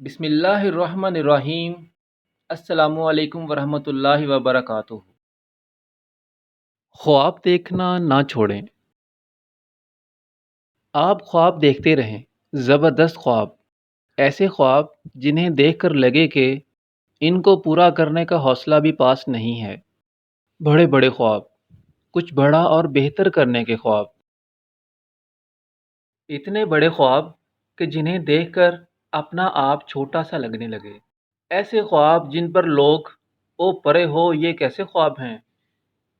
بسم اللہ الرحمن الرحیم۔ السلام علیکم ورحمۃ اللہ وبرکاتہ۔ خواب دیکھنا نہ چھوڑیں۔ آپ خواب دیکھتے رہیں، زبردست خواب، ایسے خواب جنہیں دیکھ کر لگے کہ ان کو پورا کرنے کا حوصلہ بھی پاس نہیں ہے۔ بڑے بڑے خواب، کچھ بڑا اور بہتر کرنے کے خواب، اتنے بڑے خواب کہ جنہیں دیکھ کر اپنا آپ چھوٹا سا لگنے لگے۔ ایسے خواب جن پر لوگ او پرے ہو یہ کیسے خواب ہیں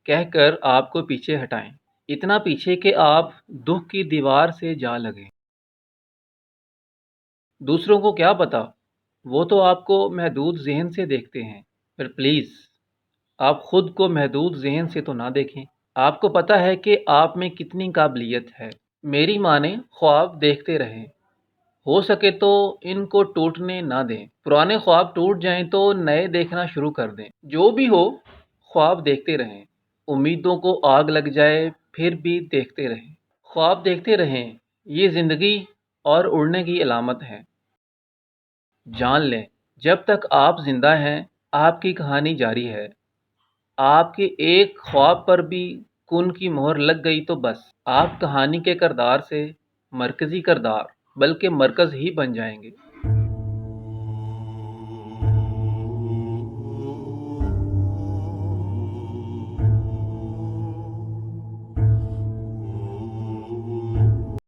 کہہ کر آپ کو پیچھے ہٹائیں، اتنا پیچھے کہ آپ دکھ کی دیوار سے جا لگیں۔ دوسروں کو کیا پتا، وہ تو آپ کو محدود ذہن سے دیکھتے ہیں، پر پلیز آپ خود کو محدود ذہن سے تو نہ دیکھیں۔ آپ کو پتہ ہے کہ آپ میں کتنی قابلیت ہے۔ میری مانیں، خواب دیکھتے رہیں، ہو سکے تو ان کو ٹوٹنے نہ دیں۔ پرانے خواب ٹوٹ جائیں تو نئے دیکھنا شروع کر دیں۔ جو بھی ہو، خواب دیکھتے رہیں، امیدوں کو آگ لگ جائے پھر بھی دیکھتے رہیں۔ خواب دیکھتے رہیں، یہ زندگی اور اڑنے کی علامت ہے۔ جان لیں، جب تک آپ زندہ ہیں آپ کی کہانی جاری ہے۔ آپ کے ایک خواب پر بھی کن کی مہر لگ گئی تو بس، آپ کہانی کے کردار سے مرکزی کردار بلکہ مرکز ہی بن جائیں گے۔